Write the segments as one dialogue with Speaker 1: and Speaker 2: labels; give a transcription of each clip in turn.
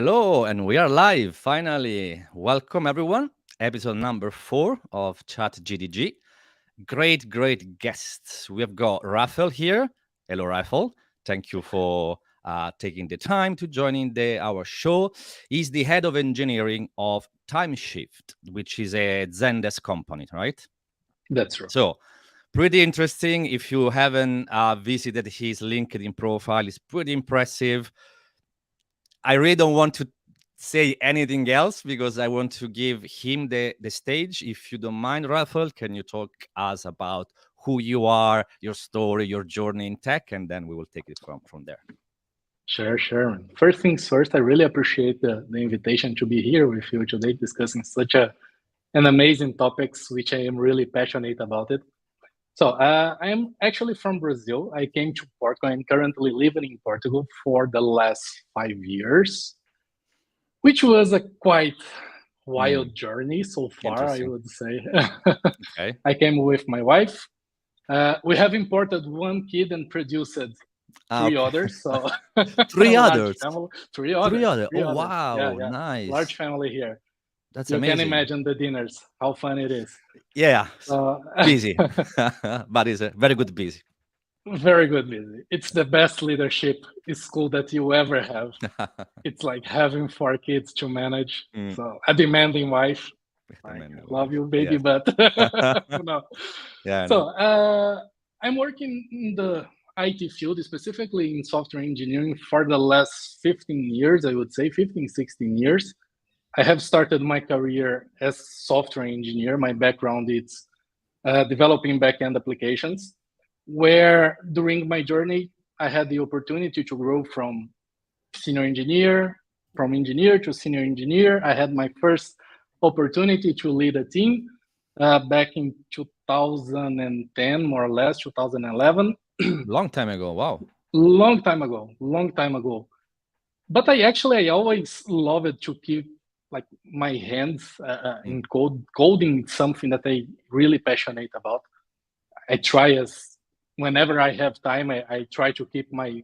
Speaker 1: Hello, and we are live finally. Welcome, everyone. Episode number 4 of ChatGDG. Great guests. We have got Raphael here. Hello, Raphael. Thank you for taking the time to join in our show. He's the head of engineering of Tymeshift, which is a Zendesk company, right?
Speaker 2: That's true.
Speaker 1: So, pretty interesting. If you haven't visited his LinkedIn profile, it's pretty impressive. I really don't want to say anything else because I want to give him the stage. If you don't mind, Raphael, can you talk us about who you are, your story, your journey in tech, and then we will take it from there.
Speaker 2: Sure. First things first, I really appreciate the invitation to be here with you today discussing such an amazing topics, which I am really passionate about it. So I am actually from Brazil. I came to Portugal and currently living in Portugal for the last 5 years, which was a quite wild journey so far, I would say.
Speaker 1: Okay.
Speaker 2: I came with my wife. We have imported one kid and produced three others. So
Speaker 1: three others.
Speaker 2: Three others.
Speaker 1: Oh, wow.
Speaker 2: Yeah.
Speaker 1: Nice.
Speaker 2: Large family here.
Speaker 1: That's
Speaker 2: you
Speaker 1: amazing.
Speaker 2: You can imagine the dinners, how fun it is.
Speaker 1: Yeah. Busy. But it's a very good busy.
Speaker 2: Very good busy. It's the best leadership school that you ever have. It's like having 4 kids to manage. So a demanding wife. I love you, baby, but no.
Speaker 1: Yeah.
Speaker 2: So I'm working in the IT field, specifically in software engineering for the last 15 years, I would say 15, 16 years. I have started my career as software engineer. My background is developing backend applications, where during my journey, I had the opportunity to grow from engineer to senior engineer. I had my first opportunity to lead a team back in 2010, more or less, 2011.
Speaker 1: Long time ago, wow.
Speaker 2: Long time ago. But I always loved to keep like my hands in coding. Something that I really passionate about. I try whenever I have time, I try to keep my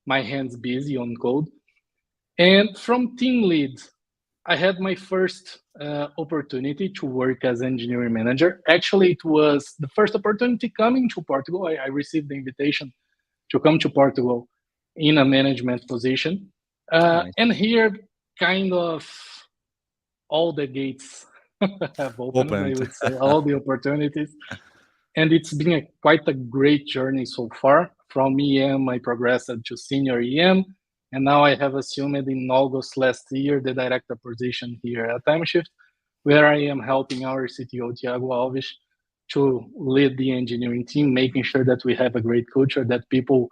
Speaker 2: hands busy on code. And from team lead, I had my first opportunity to work as engineering manager. Actually, it was the first opportunity coming to Portugal. I received the invitation to come to Portugal in a management position. Nice. And here, kind of all the gates have opened. I would say, all the opportunities. And it's been quite a great journey so far. From EM, I progressed to senior EM. And now I have assumed in August last year the director position here at Tymeshift, where I am helping our CTO, Thiago Alves, to lead the engineering team, making sure that we have a great culture, that people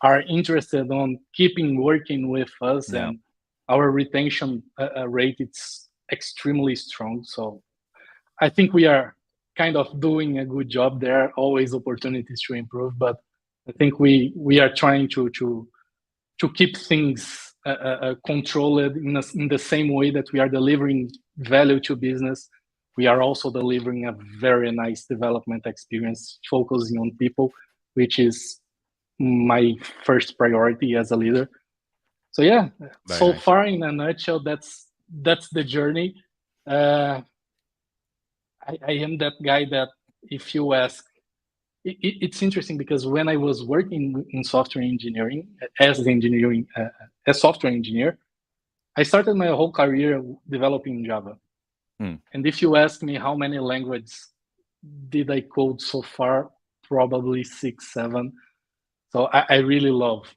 Speaker 2: are interested on keeping working with us. Yeah. And our retention rate is extremely strong. So I think we are kind of doing a good job. There are always opportunities to improve, but I think we are trying to keep things controlled in the same way that we are delivering value to business. We are also delivering a very nice development experience, focusing on people, which is my first priority as a leader. So yeah, very so nice. Far in a nutshell, that's the journey. I am that guy that if you ask, it's interesting because when I was working in software engineering as software engineer, I started my whole career developing Java. And if you ask me how many languages did I code so far, probably 6, 7. So I really love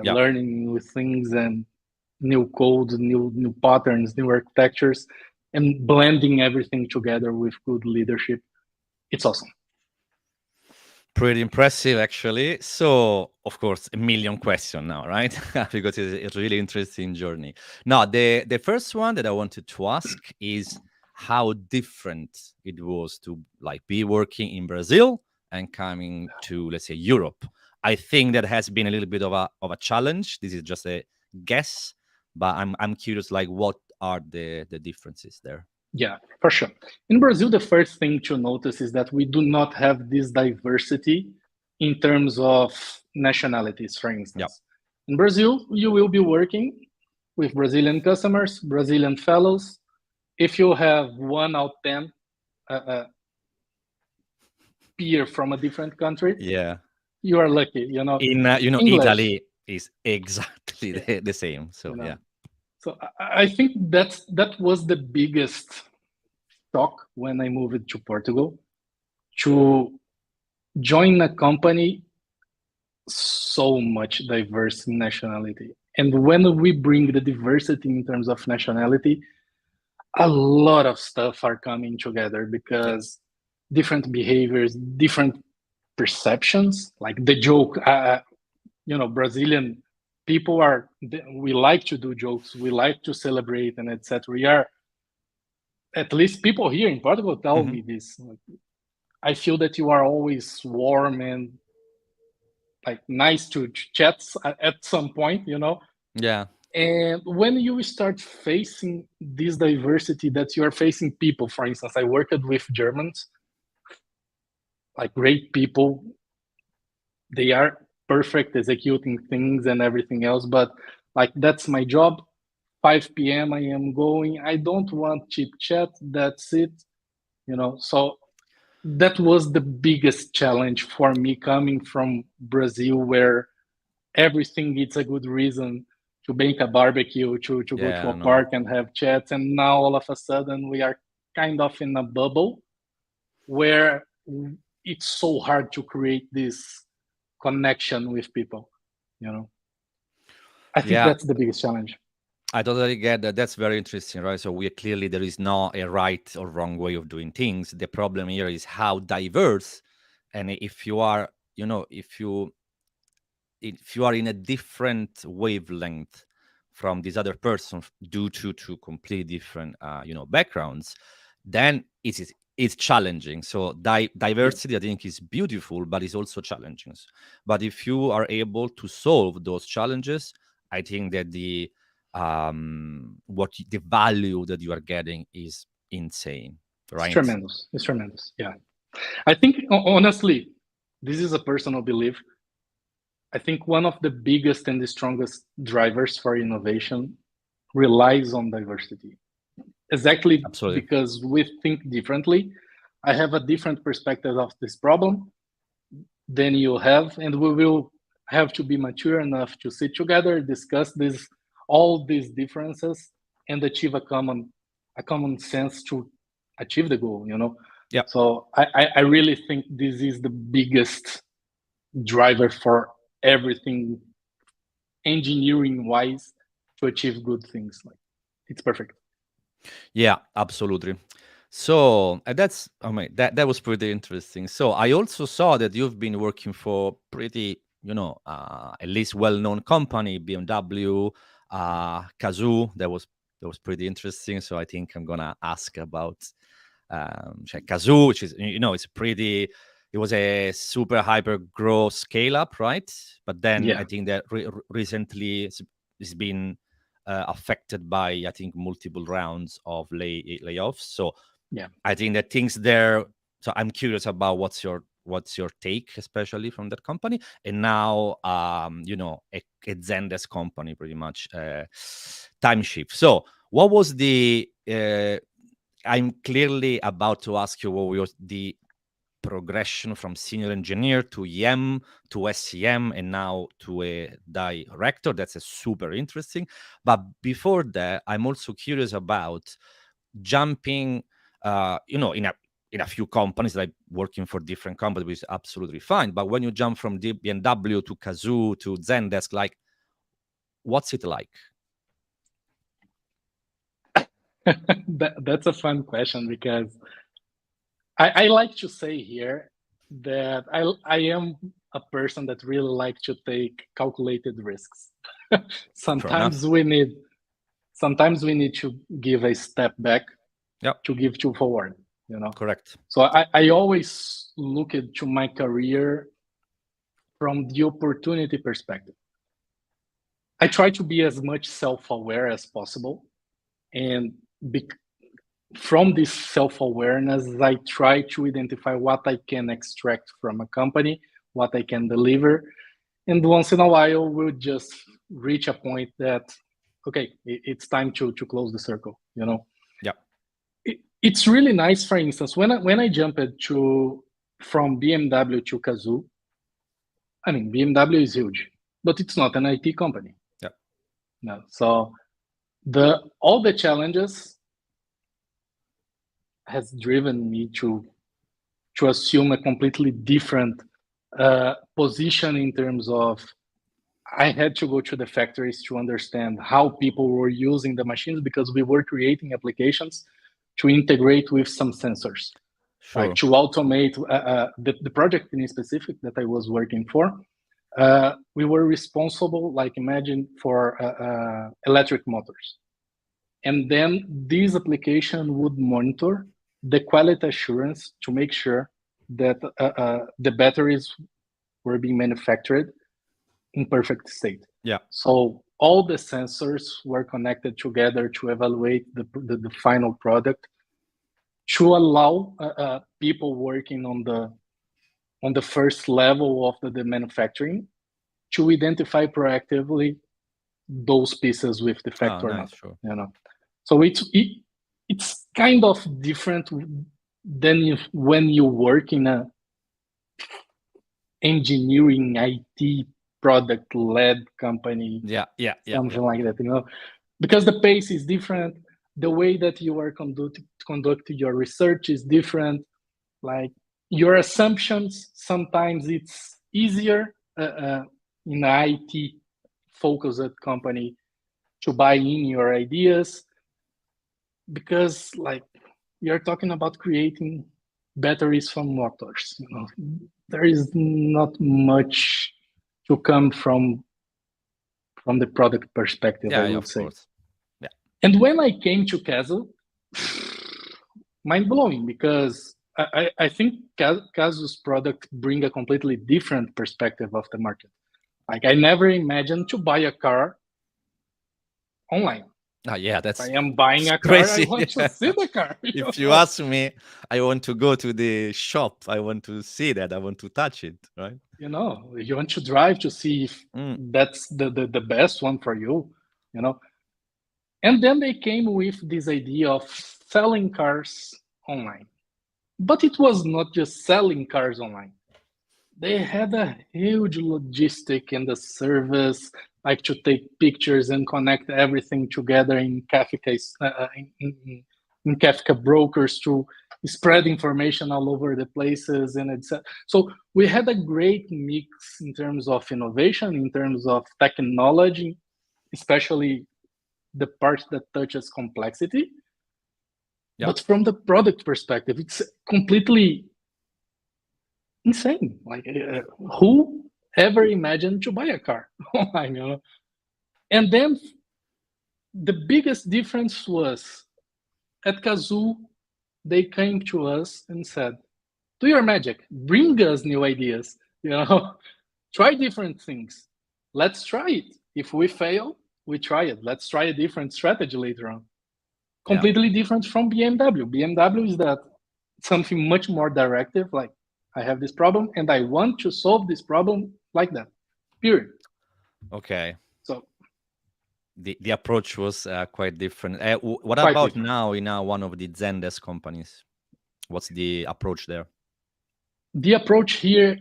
Speaker 2: learning new things and new code, new patterns, new architectures, and blending everything together with good leadership. It's awesome.
Speaker 1: Pretty impressive, actually. So, of course, a million questions now, right? Because it's a really interesting journey. Now, the first one that I wanted to ask is how different it was to be working in Brazil and coming to, let's say, Europe. I think that has been a little bit of a challenge. This is just a guess, but I'm curious, what are the differences there?
Speaker 2: Yeah, for sure. In Brazil, the first thing to notice is that we do not have this diversity in terms of nationalities, for instance. In Brazil, you will be working with Brazilian customers, Brazilian fellows. If you have 1 out of 10 peer from a different country,
Speaker 1: Yeah.
Speaker 2: you are lucky.
Speaker 1: In
Speaker 2: English,
Speaker 1: Italy is exactly
Speaker 2: yeah,
Speaker 1: the same. So
Speaker 2: you know.
Speaker 1: yeah.
Speaker 2: So I think that was the biggest shock when I moved to Portugal, to join a company so much diverse nationality. And when we bring the diversity in terms of nationality, a lot of stuff are coming together
Speaker 1: Yeah.
Speaker 2: because different behaviors, different perceptions, like the joke, Brazilian people we like to do jokes, we like to celebrate and etc. We are, at least people here in Portugal tell
Speaker 1: Hmm.
Speaker 2: me this. I feel that you are always warm and like nice to chat at some point.
Speaker 1: Yeah.
Speaker 2: And when you start facing this diversity, that you are facing people, for instance, I worked with Germans, like great people. They are perfect executing things and everything else, but like that's my job. 5 p.m. I am going. I don't want chit chat. That's it. So that was the biggest challenge for me coming from Brazil, where everything is a good reason to make a barbecue, to go to
Speaker 1: Yeah.
Speaker 2: a
Speaker 1: No.
Speaker 2: park and have chats. And now all of a sudden we are kind of in a bubble where it's so hard to create this connection with people. You know, I think
Speaker 1: Yeah.
Speaker 2: that's the biggest challenge.
Speaker 1: I totally get that. That's very interesting, right? So we clearly there is not a right or wrong way of doing things. The problem here is how diverse, and if you are, if you are in a different wavelength from this other person due to completely different backgrounds, then it's challenging. So
Speaker 2: Yeah,
Speaker 1: diversity, I think, is beautiful, but it's also challenging. But if you are able to solve those challenges, I think that the value that you are getting is insane,
Speaker 2: it's
Speaker 1: right?
Speaker 2: tremendous. It's tremendous. Yeah, I think honestly, this is a personal belief. I think one of the biggest and the strongest drivers for innovation relies on diversity. Exactly
Speaker 1: Absolutely.
Speaker 2: because we think differently. I have a different perspective of this problem than you have, and we will have to be mature enough to sit together, discuss all these differences, and achieve a common sense to achieve the goal.
Speaker 1: Yeah.
Speaker 2: So I really think this is the biggest driver for everything engineering wise to achieve good things. Like, it's perfect.
Speaker 1: Yeah, absolutely. So that's, I mean, that was pretty interesting. So I also saw that you've been working for pretty, at least well-known company, BMW, Kazoo. That was pretty interesting. So I think I'm gonna ask about Kazoo, which is, it's pretty. It was a super hyper growth scale up, right? But then I
Speaker 2: Yeah,
Speaker 1: think that recently it's been affected by, I think, multiple rounds of layoffs. So
Speaker 2: yeah.
Speaker 1: I think that things there. So I'm curious about what's your take, especially from that company, and now a Zendesk company, pretty much Tymeshift. So what was the? I'm clearly about to ask you what was the progression from senior engineer to EM to SCM and now to a director. That's a super interesting. But before that, I'm also curious about jumping, in a few companies, like working for different companies, which is absolutely fine. But when you jump from BMW to Kazoo to Zendesk, like, what's it like?
Speaker 2: That's a fun question because I like to say here that I am a person that really like to take calculated risks.
Speaker 1: Fair
Speaker 2: sometimes
Speaker 1: enough.
Speaker 2: we need sometimes we need to give a step back
Speaker 1: Yeah,
Speaker 2: to give two forward.
Speaker 1: correct.
Speaker 2: So
Speaker 1: Yeah,
Speaker 2: I always look into my career from the opportunity perspective. I try to be as much self-aware as possible, and be, from this self-awareness, I try to identify what I can extract from a company, what I can deliver, and once in a while, we'll just reach a point that okay, it's time to close the circle, you know.
Speaker 1: Yeah.
Speaker 2: It's really nice. For instance, when I jumped from BMW to Kazoo, I mean, BMW is huge, but it's not an IT company.
Speaker 1: Yeah.
Speaker 2: No. So all the challenges has driven me to assume a completely different position in terms of I had to go to the factories to understand how people were using the machines, because we were creating applications to integrate with some sensors,
Speaker 1: Sure.
Speaker 2: like to automate the project in specific that I was working for. We were responsible, like imagine, for electric motors. And then this application would monitor the quality assurance to make sure that the batteries were being manufactured in perfect state.
Speaker 1: Yeah.
Speaker 2: So all the sensors were connected together to evaluate the final product, to allow people working on the first level of the manufacturing to identify proactively those pieces with defect or
Speaker 1: Nice.
Speaker 2: not.
Speaker 1: Sure.
Speaker 2: You know, so it's kind of different than when you work in a engineering IT product led company.
Speaker 1: Yeah.
Speaker 2: Something like that, you know, because the pace is different, the way that you are conducting your research is different. Like your assumptions, sometimes it's easier in an IT focused company to buy in your ideas, because like you're talking about creating batteries from motors, you know, there is not much to come from the product perspective,
Speaker 1: Yeah.
Speaker 2: I would
Speaker 1: Of
Speaker 2: say.
Speaker 1: course. Yeah.
Speaker 2: And when I came to Kazoo, mind blowing, because I think Kazoo's product bring a completely different perspective of the market. Like I never imagined to buy a car online.
Speaker 1: Yeah,
Speaker 2: If
Speaker 1: that's
Speaker 2: I am buying a car,
Speaker 1: crazy.
Speaker 2: I want to see the car.
Speaker 1: If you ask me, I want to go to the shop. I want to see that. I want to touch it, right?
Speaker 2: You know, you want to drive to see if that's the best one for you, you know. And then they came with this idea of selling cars online. But it was not just selling cars online. They had a huge logistic and the service, like to take pictures and connect everything together in Kafka, in Kafka brokers to spread information all over the places, and etc. So we had a great mix in terms of innovation, in terms of technology, especially the part that touches complexity.
Speaker 1: Yeah.
Speaker 2: But from the product perspective, it's completely insane. Like, who ever imagined to buy a car online? You know? And then the biggest difference was at Kazoo, they came to us and said, "Do your magic, bring us new ideas. You know, try different things. Let's try it. If we fail, we try it. Let's try a different strategy later on." Completely different from BMW. BMW is that something much more directive, like I have this problem and I want to solve this problem like that, period.
Speaker 1: Okay.
Speaker 2: So
Speaker 1: the approach was quite different. What
Speaker 2: quite
Speaker 1: about
Speaker 2: different.
Speaker 1: now in one of the Zendesk companies? What's the approach there?
Speaker 2: The approach here,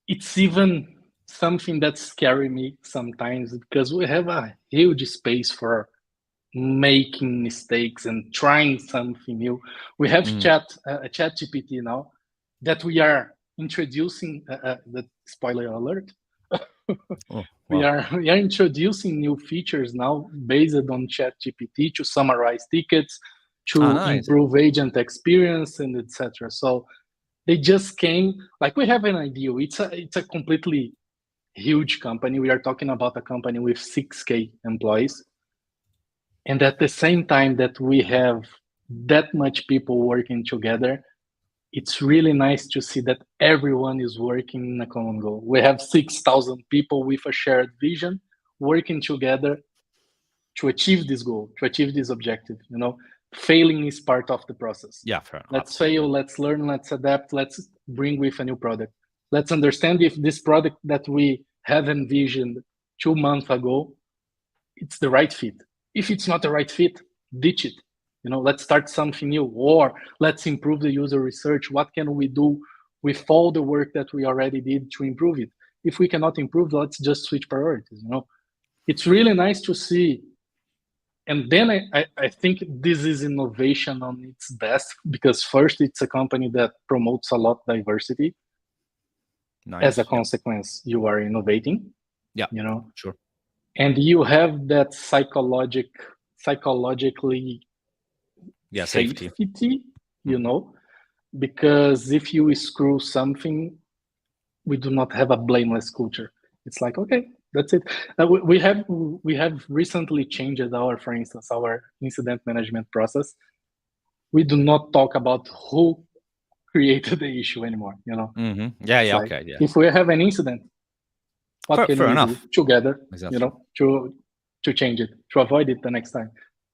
Speaker 2: it's even something that's scary me sometimes, because we have a huge space for making mistakes and trying something new. We have ChatGPT now that we are introducing. The spoiler alert. We are introducing new features now based on ChatGPT to summarize tickets, to
Speaker 1: Nice.
Speaker 2: improve agent experience, and etc. So they just came. Like we have an idea. It's a completely huge company. We are talking about a company with 6K employees. And at the same time that we have that much people working together, it's really nice to see that everyone is working in a common goal. We have 6,000 people with a shared vision working together to achieve this goal, to achieve this objective. You know, failing is part of the process.
Speaker 1: Yeah, fair.
Speaker 2: Let's
Speaker 1: Absolutely.
Speaker 2: fail, let's learn, let's adapt, let's bring with a new product. Let's understand if this product that we have envisioned 2 months ago it's the right fit. If it's not the right fit, ditch it. Let's start something new, or let's improve the user research. What can we do with all the work that we already did to improve it? If we cannot improve, let's just switch priorities. It's really nice to see. And then I think this is innovation on its best, because first, it's a company that promotes a lot diversity.
Speaker 1: Nice.
Speaker 2: As a consequence, you are innovating.
Speaker 1: Yeah, sure.
Speaker 2: And you have that psychologically
Speaker 1: safety.
Speaker 2: Because if you screw something, we do not have a blameless culture. It's like, okay, that's it. We have recently changed for instance, our incident management process. We do not talk about who created the issue anymore.
Speaker 1: Mm-hmm. Okay. Yeah.
Speaker 2: If we have an incident, what can we do together?
Speaker 1: Exactly.
Speaker 2: To change it, to avoid it the next time.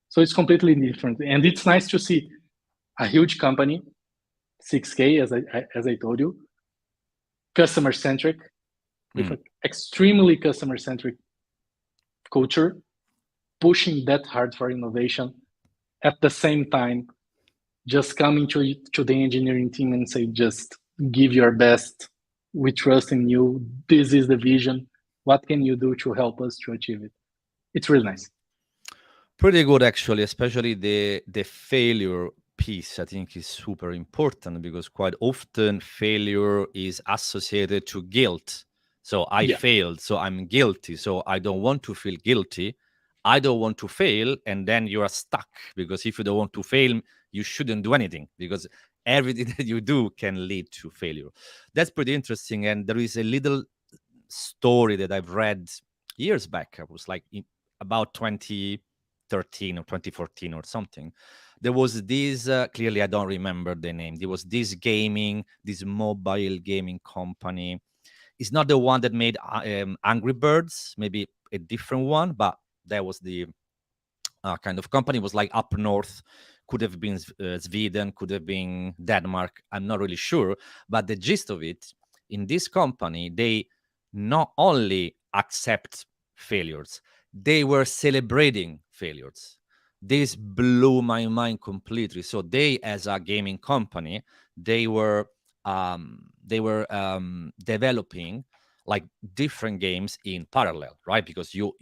Speaker 2: So it's completely different, and it's nice to see a huge company, 6K, as I told you, customer centric, with an extremely customer centric culture, pushing that hard for innovation. At the same time, just coming to the engineering team and say, just give your best. We trust in you. This is the vision. What can you do to help us to achieve it? It's really nice.
Speaker 1: Pretty good, actually, especially the failure piece. I think is super important, because quite often failure is associated to guilt. So I failed, so I'm guilty. So I don't want to feel guilty. I don't want to fail, and then you are stuck, because if you don't want to fail, you shouldn't do anything, because everything that you do can lead to failure. That's pretty interesting. And there is a little story that I've read years back. I was like about 2013 or 2014 or something. There was this, clearly I don't remember the name. There was this mobile gaming company. It's not the one that made Angry Birds, maybe a different one, but that was the kind of company. It was like up north, could have been Sweden, could have been Denmark. I'm not really sure. But the gist of it, in this company, they not only accept failures, they were celebrating failures. This blew my mind completely. So they, as a gaming company, they were developing like different games in parallel, right? Because you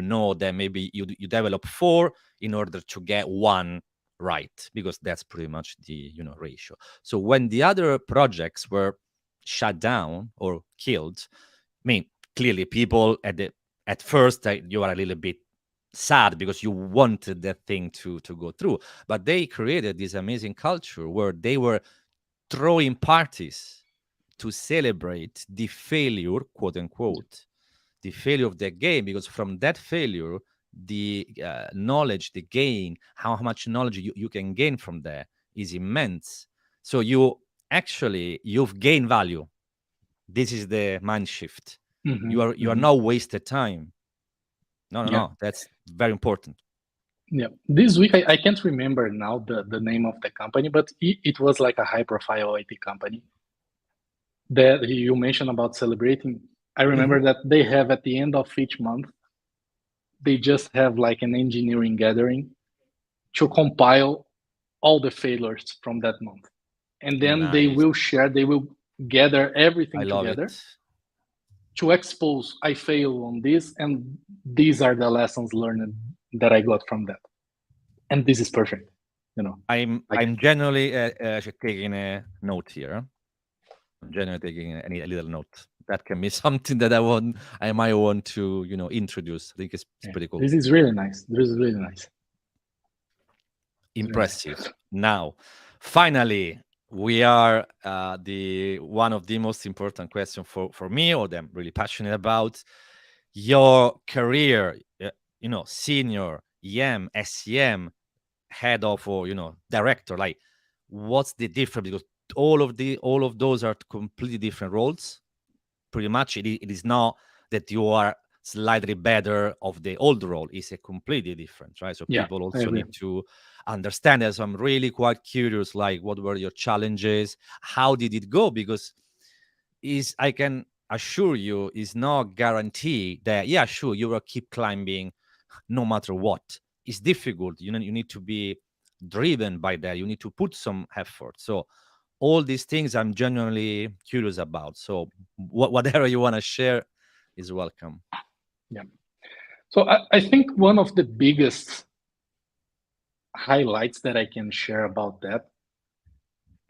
Speaker 1: know that maybe you develop 4 in order to get 1 right, because that's pretty much the ratio. So when the other projects were shut down or killed, I mean, clearly people at first you are a little bit sad, because you wanted that thing to go through. But they created this amazing culture where they were throwing parties to celebrate the failure, quote unquote, the failure of the game, because from that failure, the knowledge, the gain, how much knowledge you can gain from there is immense. So you've gained value. This is the mind shift. You are not wasted time. No. That's very important.
Speaker 2: Yeah. This week, I can't remember now the name of the company, but it was like a high-profile IT company that you mentioned about celebrating. I remember that they have, at the end of each month, they just have like an engineering gathering to compile all the failures from that month. And then they will gather everything together to expose, I fail on this, and these are the lessons learned that I got from that. And this is perfect.
Speaker 1: I'm generally taking a note here. I'm generally taking a little note. That can be something that I might want to introduce. I think it's pretty cool.
Speaker 2: This is really nice.
Speaker 1: Impressive. Now, finally, we are one of the most important questions for me, or that I'm really passionate about. Your career, senior, EM, SEM, head of, or director. Like, what's the difference? Because all of those are completely different roles. Pretty much, it is not that you are slightly better of the old role. It's a completely different, right? So people also need to understand that. So I'm really quite curious, like, what were your challenges? How did it go? Because I can assure you, is not guaranteed that, yeah, sure, you will keep climbing no matter what. It's difficult. You need to be driven by that. You need to put some effort. So all these things I'm genuinely curious about. So whatever you want to share is welcome.
Speaker 2: Yeah. So I think one of the biggest highlights that I can share about that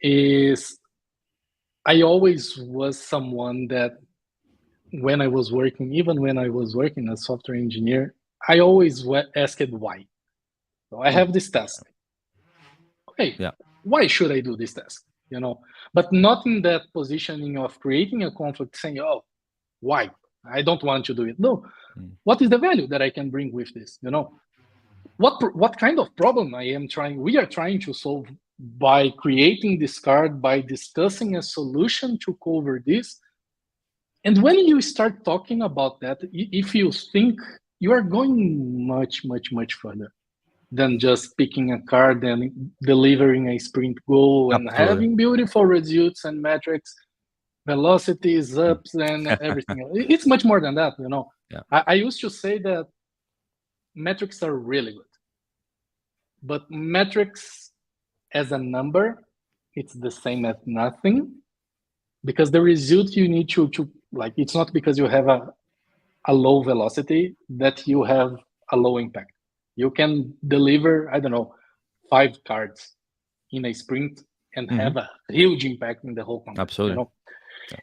Speaker 2: is I always was someone that when I was working, even when I was working as software engineer, I always asked why. So I have this task. Okay,
Speaker 1: Yeah.
Speaker 2: why should I do this task? You know, but not in that positioning of creating a conflict, saying, "Oh, why? I don't want to do it." No, what is the value that I can bring with this? You know, what kind of problem we are trying to solve by creating this card, by discussing a solution to cover this. And when you start talking about that, if you think, you are going much, much, much further than just picking a card and delivering a sprint goal and
Speaker 1: Absolutely.
Speaker 2: having beautiful results and metrics, velocities, ups, and everything else. It's much more than that, you know.
Speaker 1: Yeah.
Speaker 2: I used to say that metrics are really good, but metrics as a number, it's the same as nothing, because the result you need to like, it's not because you have a low velocity that you have a low impact. You can deliver, I don't know, 5 cards in a sprint and have a huge impact in the whole company.
Speaker 1: Absolutely.
Speaker 2: You know?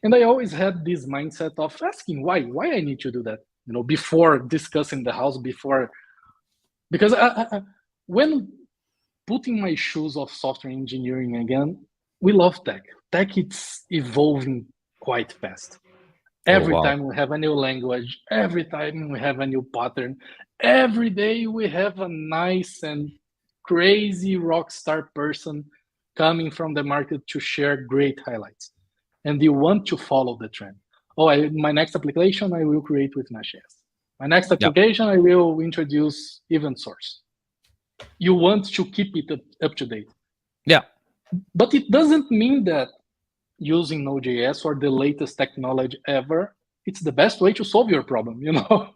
Speaker 2: And I always had this mindset of asking why I need to do that, you know, before discussing the house, because when putting my shoes of software engineering again, we love tech. Tech, it's evolving quite fast. Every time we have a new language, every time we have a new pattern, every day we have a nice and crazy rock star person coming from the market to share great highlights. And you want to follow the trend. Oh, my next application I will create with Mesh.js. My next application I will introduce event source. You want to keep it up to date.
Speaker 1: Yeah.
Speaker 2: But it doesn't mean that using Node.js or the latest technology ever, it's the best way to solve your problem, you know?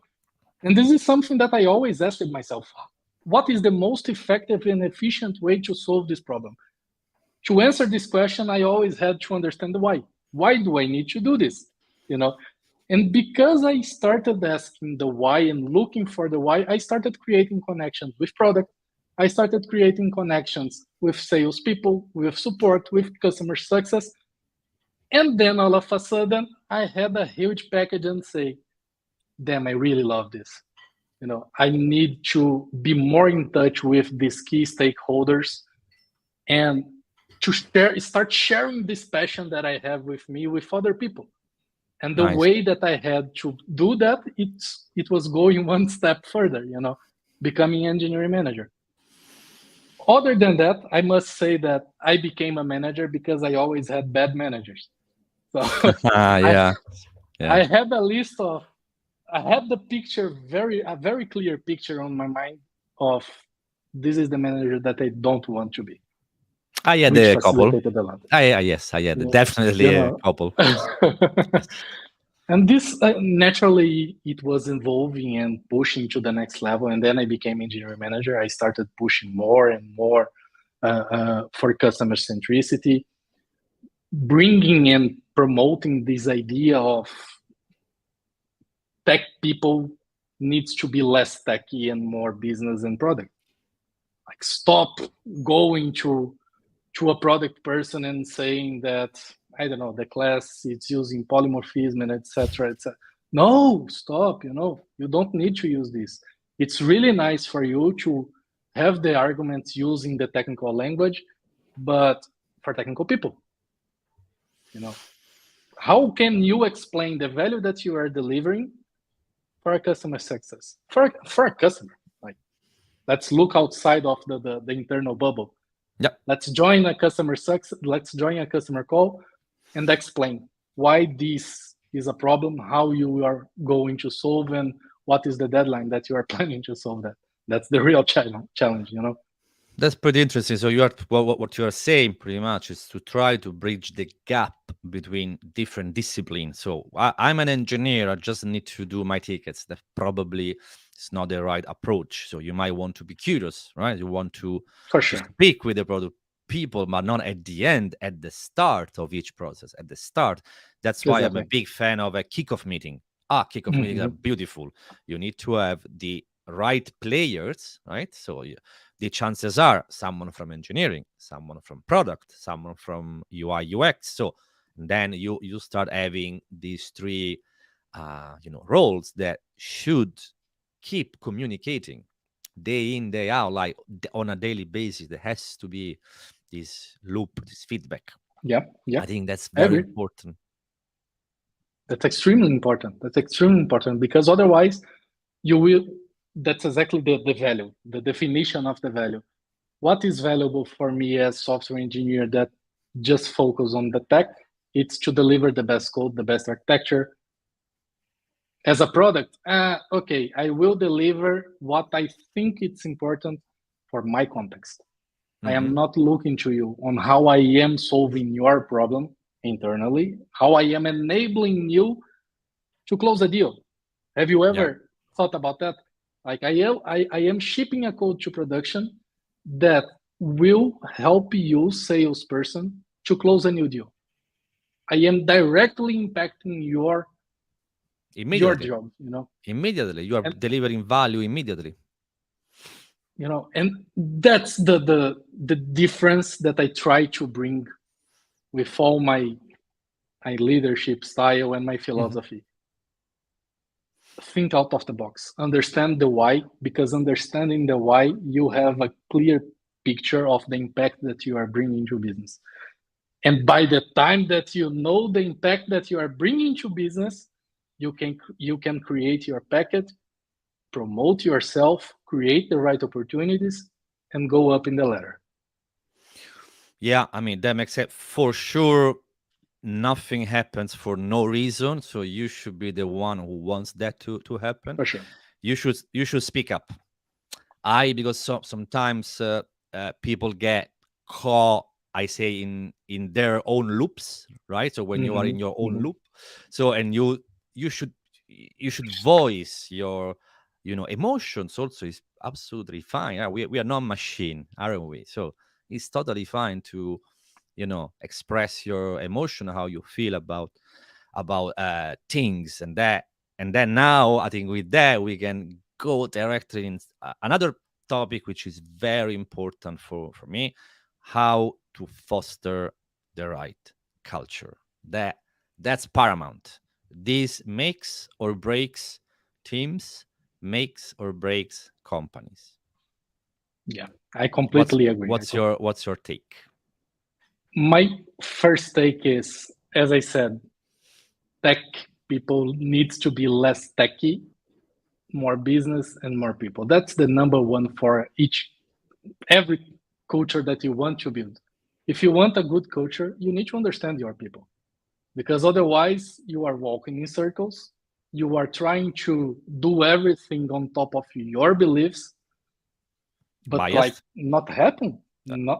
Speaker 2: And this is something that I always asked myself. What is the most effective and efficient way to solve this problem? To answer this question, I always had to understand why. Why do I need to do this? You know? And because I started asking the why and looking for the why, I started creating connections with product. I started creating connections with salespeople, with support, with customer success. And then all of a sudden, I had a huge package and say, damn, I really love this. You know, I need to be more in touch with these key stakeholders and to start sharing this passion that I have with me with other people. And the way that I had to do that, it was going one step further, you know, becoming engineering manager. Other than that, I must say that I became a manager because I always had bad managers. So I have a list of, I have the picture, a very clear picture on my mind of this is the manager that I don't want to be.
Speaker 1: I had a couple.
Speaker 2: Yes,
Speaker 1: I had definitely a couple.
Speaker 2: And this naturally, it was evolving and pushing to the next level. And then I became engineering manager. I started pushing more and more for customer centricity, bringing and promoting this idea of tech people needs to be less techy and more business and product. Like, stop going to a product person and saying that, I don't know, the class is using polymorphism and etc. No, stop. You know, you don't need to use this. It's really nice for you to have the arguments using the technical language, but for technical people, you know, how can you explain the value that you are delivering for a customer success, for a customer? Like, let's look outside of the internal bubble.
Speaker 1: Yeah.
Speaker 2: Let's join a customer success. Let's join a customer call and explain why this is a problem, how you are going to solve, and what is the deadline that you are planning to solve that. That's the real challenge, you know.
Speaker 1: That's pretty interesting. So what you are saying pretty much is to try to bridge the gap between different disciplines. So I'm an engineer. I just need to do my tickets. That probably it's not the right approach. So you might want to be curious, right? You want to
Speaker 2: For sure.
Speaker 1: speak with the product people, but not at the end, at the start of each process, at the start. That's why I'm a
Speaker 2: Exactly.
Speaker 1: big fan of a kickoff meeting. Kickoff meetings are beautiful. You need to have the right players, right? So the chances are someone from engineering, someone from product, someone from UI UX. So then you start having these three roles that should keep communicating day in day out, like on a daily basis. There has to be this loop, this feedback.
Speaker 2: Yeah.
Speaker 1: I think that's
Speaker 2: I
Speaker 1: very
Speaker 2: agree.
Speaker 1: important.
Speaker 2: That's extremely important. That's extremely important because otherwise you will, that's exactly the value, the definition of the value. What is valuable for me as software engineer that just focus on the tech? It's to deliver the best code, the best architecture. As a product, okay, I will deliver what I think it's important for my context. I am not looking to you on how I am solving your problem internally, how I am enabling you to close a deal. Have you
Speaker 1: Yeah.
Speaker 2: ever thought about that? Like I am shipping a code to production that will help you, salesperson, to close a new deal. I am directly impacting your
Speaker 1: Immediately.
Speaker 2: job,
Speaker 1: Immediately. You are
Speaker 2: and
Speaker 1: delivering value immediately.
Speaker 2: and that's the difference that I try to bring with all my leadership style and my philosophy. Think out of the box, understand the why, because understanding the why, you have a clear picture of the impact that you are bringing to business. And by the time that you know the impact that you are bringing to business, you can create your packet, promote yourself, create the right opportunities, and go up in the ladder.
Speaker 1: Yeah, I mean, that makes it for sure. Nothing happens for no reason. So you should be the one who wants that to happen.
Speaker 2: For sure.
Speaker 1: You should speak up. Because sometimes people get caught, I say, in their own loops, right? So when you are in your own loop, so and you should voice your emotions also is absolutely fine. Yeah, we are not machine, aren't we? So it's totally fine to express your emotion, how you feel about things, and then now I think with that we can go directly in another topic which is very important for me: how to foster the right culture. That's paramount. This makes or breaks teams, makes or breaks companies.
Speaker 2: Yeah, I completely agree.
Speaker 1: What's your take?
Speaker 2: My first take is, as I said, tech people needs to be less techy, more business, and more people. That's the number one for every culture that you want to build. If you want a good culture, you need to understand your people, because otherwise you are walking in circles. You are trying to do everything on top of your beliefs, but like
Speaker 1: Biased?
Speaker 2: not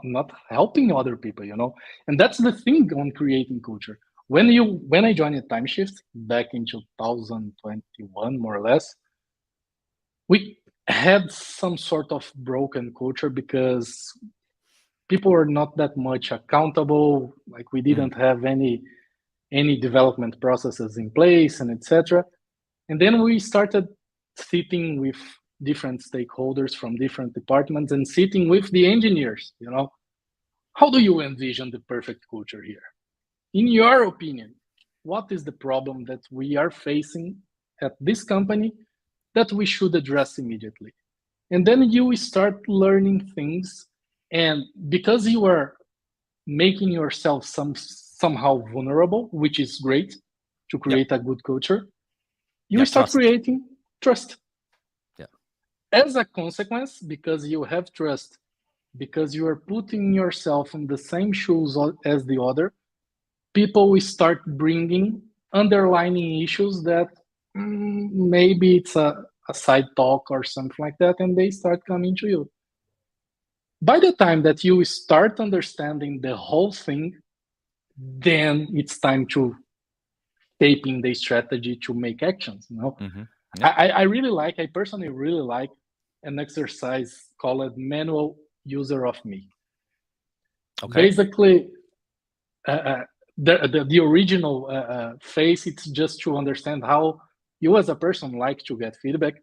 Speaker 2: not helping other people, And that's the thing on creating culture. When I joined Tymeshift back in 2021, more or less, we had some sort of broken culture because people were not that much accountable. Like we didn't have any development processes in place, and etc. And then we started sitting with different stakeholders from different departments and sitting with the engineers. How do you envision the perfect culture here? In your opinion, what is the problem that we are facing at this company that we should address immediately? And then you start learning things, and because you are making yourself somehow vulnerable, which is great to
Speaker 1: Yeah.
Speaker 2: create a good culture, you
Speaker 1: Yeah,
Speaker 2: start
Speaker 1: trust.
Speaker 2: creating trust.
Speaker 1: Yeah.
Speaker 2: As a consequence, because you have trust, because you are putting yourself in the same shoes as the other, people will start bringing underlining issues that maybe it's a side talk or something like that, and they start coming to you. By the time that you start understanding the whole thing, then it's time to taping the strategy to make actions. I personally really like an exercise called manual user of me.
Speaker 1: Okay.
Speaker 2: Basically, the original phase, it's just to understand how you as a person like to get feedback.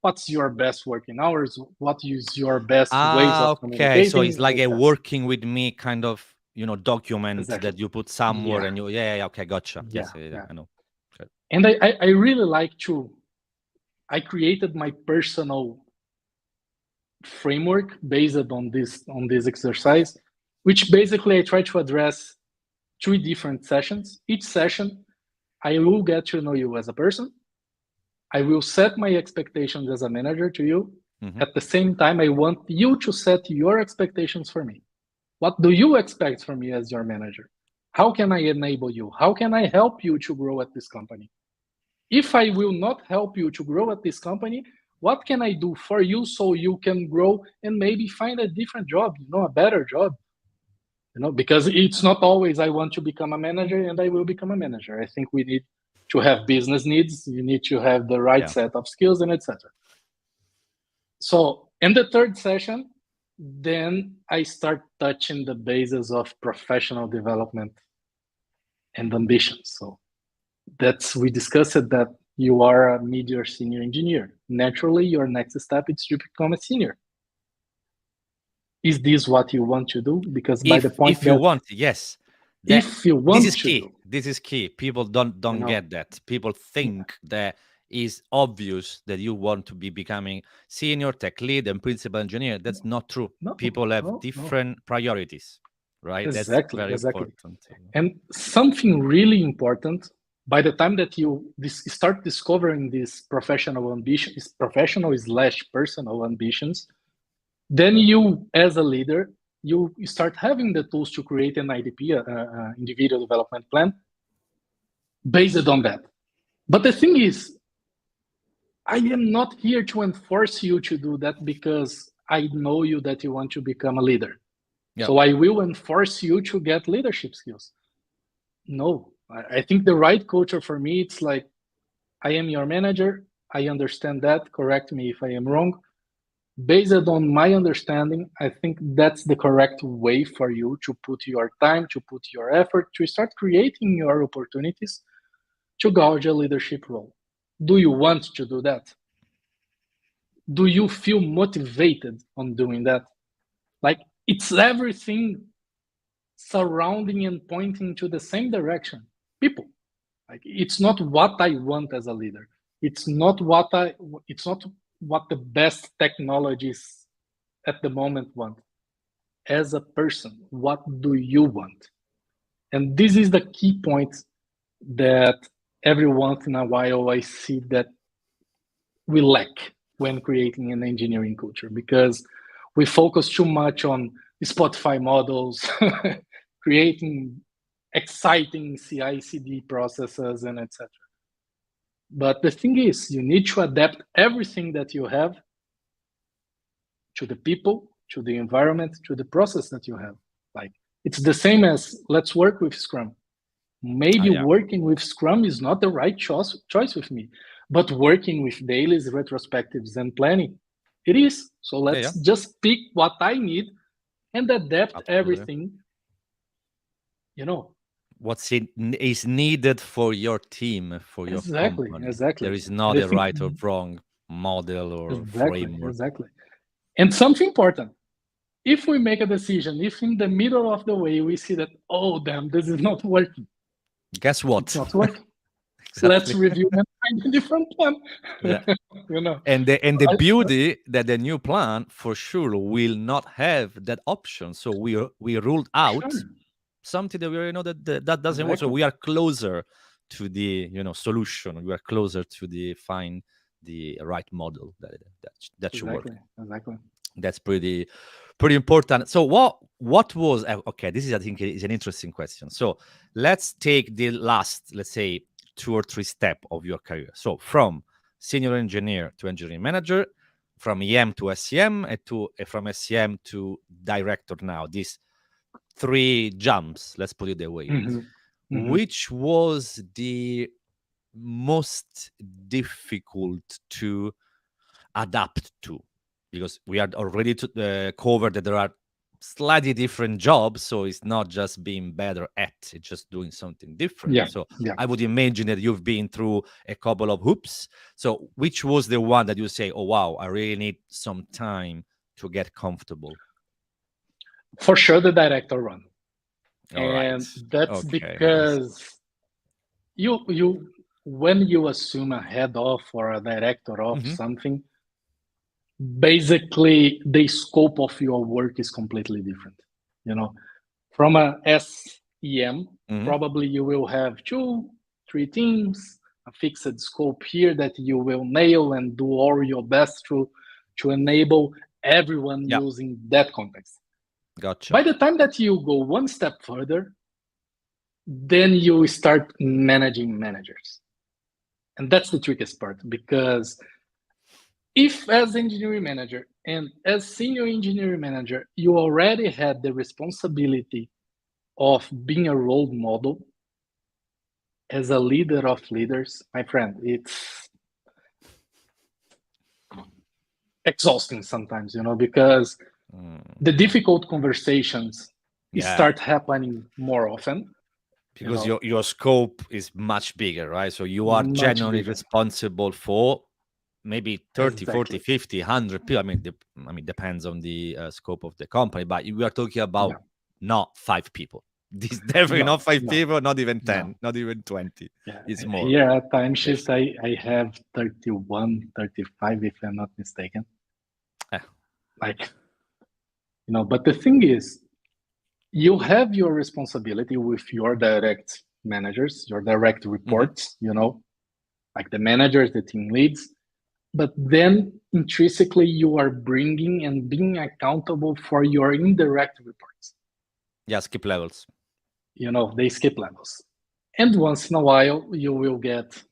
Speaker 2: What's your best working hours? What is your best ways of
Speaker 1: Okay. So it's
Speaker 2: communicating,
Speaker 1: like a
Speaker 2: etc.
Speaker 1: working with me kind of, document
Speaker 2: Exactly.
Speaker 1: that you put somewhere
Speaker 2: Yeah,
Speaker 1: and yeah. Okay, gotcha.
Speaker 2: yeah,
Speaker 1: Yes, yeah,
Speaker 2: yeah.
Speaker 1: I know. Okay.
Speaker 2: And I really like to. I created my personal framework based on this exercise, which basically I try to address 3 different sessions. Each session, I will get to know you as a person. I will set my expectations as a manager to you.
Speaker 1: Mhm.
Speaker 2: At the same time, I want you to set your expectations for me. What do you expect from me as your manager? How can I enable you? How can I help you to grow at this company? If I will not help you to grow at this company, what can I do for you so you can grow and maybe find a different job, a better job? Because it's not always I want to become a manager and I will become a manager. I think we need to have business needs. You need to have the right
Speaker 1: Yeah.
Speaker 2: set of skills and etc. So in the third session, then I start touching the basis of professional development and ambitions. So we discussed that you are a mid or senior engineer. Naturally, your next step is to become a senior. Is this what you want to do? Because by the point
Speaker 1: If you
Speaker 2: that
Speaker 1: want, yes. That
Speaker 2: if you
Speaker 1: this
Speaker 2: want
Speaker 1: is
Speaker 2: to
Speaker 1: key.
Speaker 2: do,
Speaker 1: This is key. People don't
Speaker 2: you
Speaker 1: get that. People
Speaker 2: yeah,
Speaker 1: think that is obvious that you want to be becoming senior tech lead and principal engineer. That's not true.
Speaker 2: no,
Speaker 1: People have
Speaker 2: no,
Speaker 1: different priorities, right? That's
Speaker 2: exactly,
Speaker 1: very
Speaker 2: exactly.
Speaker 1: important.
Speaker 2: And something really important, by the time that you start discovering these professional ambitions, professional/personal ambitions, then you, as a leader, you start having the tools to create an IDP, individual development plan, based on that. But the thing is, I am not here to enforce you to do that because I know you that you want to become a leader.
Speaker 1: Yeah.
Speaker 2: So I will enforce you to get leadership skills. No, I think the right culture for me, it's like, I am your manager. I understand that. Correct me if I am wrong. Based on my understanding, I think that's the correct way for you to put your time, to put your effort, to start creating your opportunities to gauge a leadership role. Do you want to do that? Do you feel motivated on doing that? Like, it's everything surrounding and pointing to the same direction. People. Like, it's not what I want as a leader. It's not what the best technologies at the moment want. As a person, what do you want? And this is the key point that every once in a while I see that we lack when creating an engineering culture, because we focus too much on Spotify models, creating exciting CI/CD processes and etc. But the thing is, you need to adapt everything that you have to the people, to the environment, to the process that you have. Like, it's the same as, let's work with Scrum. Maybe
Speaker 1: Yeah.
Speaker 2: working with Scrum is not the right choice with me, but working with dailies, retrospectives, and planning, it is. So
Speaker 1: Yeah.
Speaker 2: let's just pick what I need and adapt
Speaker 1: Absolutely.
Speaker 2: everything, you know.
Speaker 1: What's is needed for your team, for your
Speaker 2: Exactly,
Speaker 1: company. There
Speaker 2: exactly.
Speaker 1: is
Speaker 2: And
Speaker 1: not
Speaker 2: I
Speaker 1: a
Speaker 2: think
Speaker 1: right or wrong model or
Speaker 2: exactly,
Speaker 1: framework.
Speaker 2: exactly. And something important, if we make a decision, if in the middle of the way we see that, oh, damn, this is not working,
Speaker 1: Guess
Speaker 2: it's
Speaker 1: what?
Speaker 2: not working. Let's
Speaker 1: Exactly.
Speaker 2: review and find a different plan.
Speaker 1: Yeah.
Speaker 2: you know,
Speaker 1: And the
Speaker 2: I,
Speaker 1: beauty that the new plan for sure will not have that option. So we ruled out
Speaker 2: sure,
Speaker 1: something that we already know that doesn't work. So
Speaker 2: exactly,
Speaker 1: we are closer to the solution. We are closer to the find the right model that should work.
Speaker 2: exactly, exactly.
Speaker 1: That's pretty important. So what was okay? This is, I think, is an interesting question. So let's take the last, let's say, 2 or 3 steps of your career. So from senior engineer to engineering manager, from EM to SEM, and from SEM to director. Now these 3 jumps, let's put it that way.
Speaker 2: Mm-hmm. Mm-hmm.
Speaker 1: Which was the most difficult to adapt to? Because we are already covered that there are slightly different jobs, so it's not just being better at, it's just doing something different. So I would imagine that you've been through a couple of hoops. So which was the one that you say, oh wow, I really need some time to get comfortable?
Speaker 2: For sure, the director run.
Speaker 1: All right.
Speaker 2: That's because you when you assume a head of or a director of something, basically the scope of your work is completely different. From a SEM, probably you will have 2-3 teams, a fixed scope here that you will nail and do all your best to enable everyone using that context.
Speaker 1: Gotcha.
Speaker 2: By the time that you go one step further, then you start managing managers. And that's the trickiest part, because if as engineering manager and as senior engineering manager, you already had the responsibility of being a role model as a leader of leaders, my friend, it's exhausting sometimes, because the difficult conversations start happening more often.
Speaker 1: Because your scope is much bigger, right? So you are genuinely responsible for maybe 30, 40, 50, 100 people. I mean, depends on the scope of the company, but we are talking about not 5 people. This is definitely not 5 people, not even 10, not even 20. It's more.
Speaker 2: Here at Tymeshift, I have 31, 35, if I'm not mistaken. But the thing is, you have your responsibility with your direct managers, your direct reports, like the managers, the team leads. But then intrinsically, you are bringing and being accountable for your indirect reports.
Speaker 1: Yeah, skip levels.
Speaker 2: They skip levels. And once in a while, you will get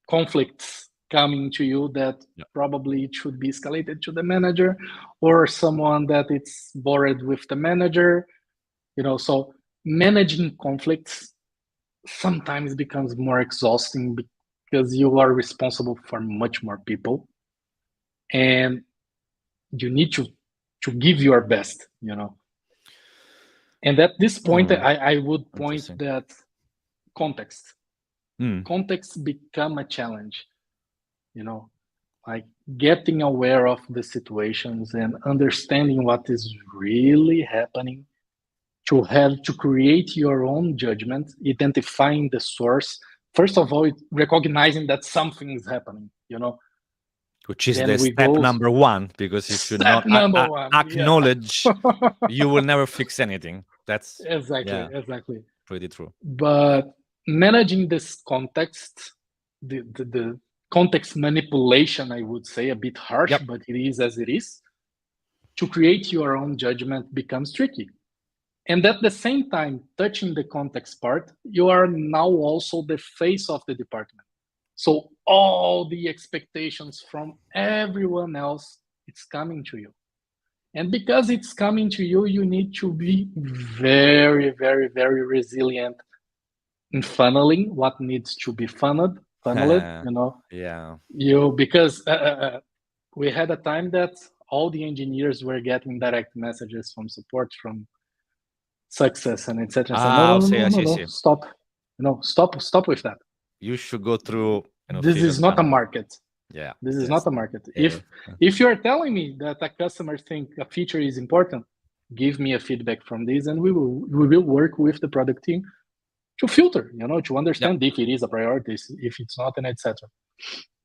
Speaker 2: conflicts coming to you that probably it should be escalated to the manager, or someone that it's bored with the manager. So managing conflicts sometimes becomes more exhausting because you are responsible for much more people, and you need to give your best. And at this point, I would point that context become a challenge. Like getting aware of the situations and understanding what is really happening, to create your own judgment, identifying the source. First of all, recognizing that something is happening,
Speaker 1: which is the step number 1, because if you not acknowledge, you will never fix anything. That's
Speaker 2: exactly
Speaker 1: pretty true.
Speaker 2: But managing this context, the context manipulation, I would say, a bit harsh, but it is as it is, to create your own judgment becomes tricky. And at the same time, touching the context part, you are now also the face of the department. So all the expectations from everyone else, it's coming to you. And because it's coming to you, you need to be very, very, very resilient in funneling what needs to be funneled, because we had a time that all the engineers were getting direct messages from support, from success, and etc. No, stop with that.
Speaker 1: You should go through.
Speaker 2: This is not a market. This is not a market. If you're telling me that a customer think a feature is important, give me a feedback from this, and we will work with the product team to filter, to understand if it is a priority, if it's not, and etc.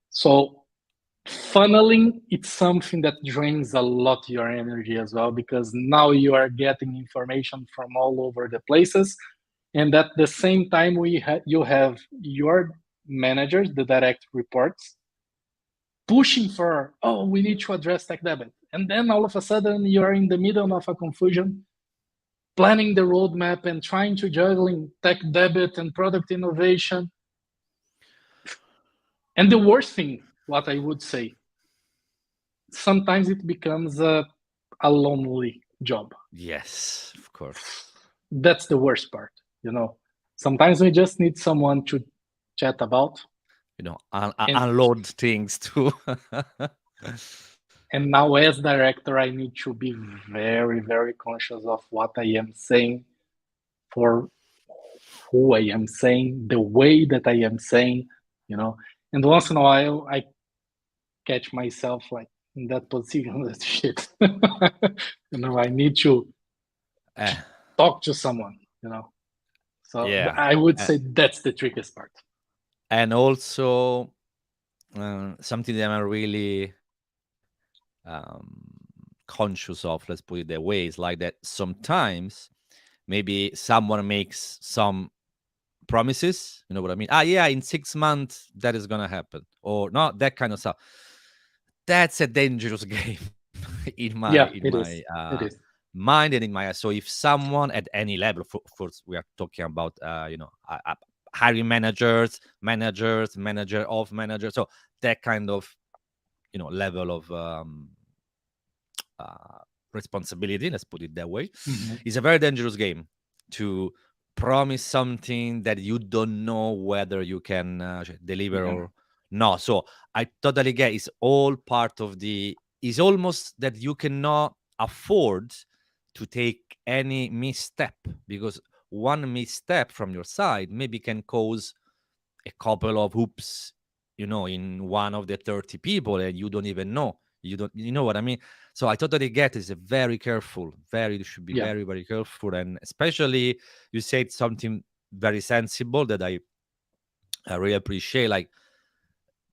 Speaker 2: So funneling, it's something that drains a lot your energy as well, because now you are getting information from all over the places, and at the same time you have your managers, the direct reports, pushing for, we need to address tech debit, and then all of a sudden you are in the middle of a confusion, planning the roadmap and trying to juggling tech debit and product innovation. And the worst thing, what I would say, sometimes it becomes a lonely job.
Speaker 1: Yes, of course.
Speaker 2: That's the worst part. Sometimes we just need someone to chat about. And
Speaker 1: Unload things too.
Speaker 2: and now as director, I need to be very, very conscious of what I am saying, for who I am saying, the way that I am saying, And once in a while, I catch myself like in that position. That shit. I need to talk to someone. So
Speaker 1: Yeah.
Speaker 2: I would say that's the trickiest part.
Speaker 1: And also something that I'm really conscious of, let's put it that way, is like that sometimes maybe someone makes some promises, you know what I mean? Yeah, in 6 months that is gonna happen, or not, that kind of stuff. That's a dangerous game in my
Speaker 2: It is. It is.
Speaker 1: mind and in my. So if someone at any level, of course we are talking about hiring managers, manager of managers, so that kind of level of responsibility, let's put it that way, is a very dangerous game to promise something that you don't know whether you can deliver or not. So I totally get, it's all part of it's almost that you cannot afford to take any misstep, because one misstep from your side maybe can cause a couple of hoops, in one of the 30 people, and you don't even know. You know what I mean? So I totally get it's a very careful, you should be very, very careful. And especially you said something very sensible that I really appreciate. Like,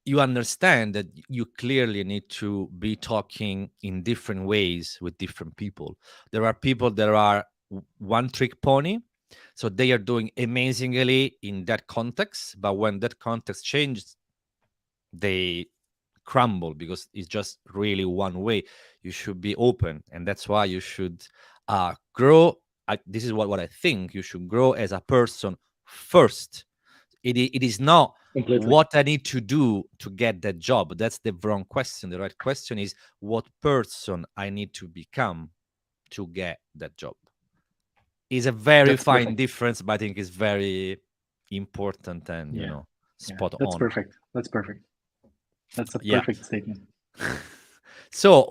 Speaker 1: you understand that you clearly need to be talking in different ways with different people. There are people that are one trick pony, so they are doing amazingly in that context, but when that context changes, they crumble because it's just really one way. You should be open, and that's why you should grow. This is what I think. You should grow as a person first. It is not
Speaker 2: Completely.
Speaker 1: what I need to do to get that job. That's the wrong question. The right question is what person I need to become to get that job. Is a very
Speaker 2: That's
Speaker 1: fine
Speaker 2: perfect.
Speaker 1: difference, but I think it's very important and spot
Speaker 2: That's
Speaker 1: on.
Speaker 2: perfect. That's perfect. That's a
Speaker 1: Yeah.
Speaker 2: perfect statement.
Speaker 1: So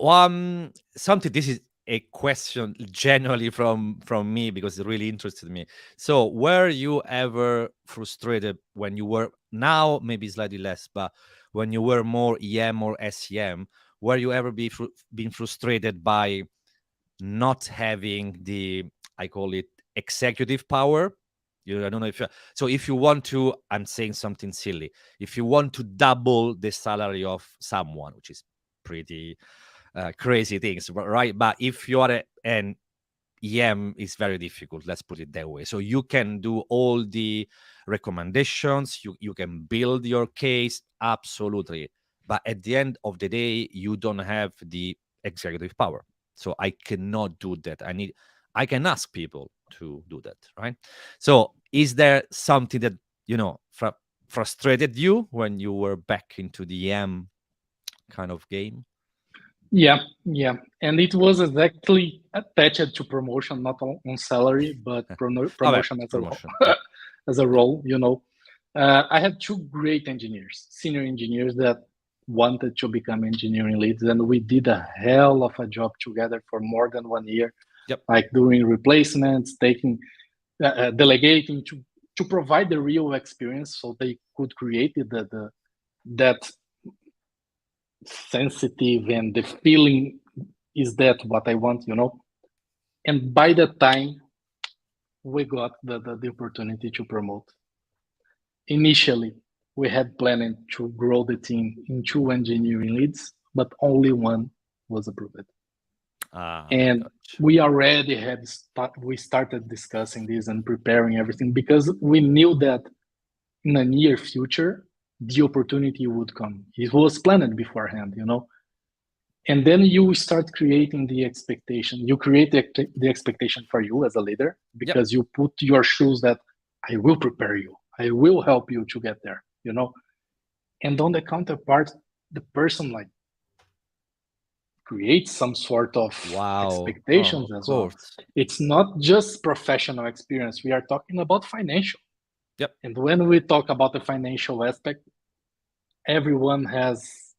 Speaker 1: something, this is a question genuinely from me because it really interested me. So were you ever frustrated when you were, now maybe slightly less, but when you were more EM or SEM, were you ever been frustrated by not having the, I call it, executive power? I don't know if so if you want to, I'm saying something silly, if you want to double the salary of someone, which is pretty crazy things, right? But if you are an EM, is very difficult, let's put it that way. So you can do all the recommendations, you can build your case, absolutely, but at the end of the day you don't have the executive power. So I cannot do that. I can ask people to do that, right? So is there something that frustrated you when you were back into the EM kind of game?
Speaker 2: Yeah, and it was exactly attached to promotion, not on salary, but promotion as a role.
Speaker 1: Promotion, yeah.
Speaker 2: As a role, I had two great engineers, senior engineers that wanted to become engineering leads, and we did a hell of a job together for more than 1 year.
Speaker 1: Yep.
Speaker 2: Like doing replacements, taking, delegating to provide the real experience, so they could create that sensitive and the feeling is that what I want, And by the time we got the opportunity to promote, initially we had planned to grow the team in 2 engineering leads, but only one was approved. And we already we started discussing this and preparing everything because we knew that in the near future the opportunity would come. It was planned beforehand, And then you start creating the expectation. You create the expectation for you as a leader because you put your shoes that I will prepare you. I will help you to get there, And on the counterpart, the person like creates some sort of expectations as well. It's not just professional experience. We are talking about financial.
Speaker 1: Yep.
Speaker 2: And when we talk about the financial aspect, everyone has,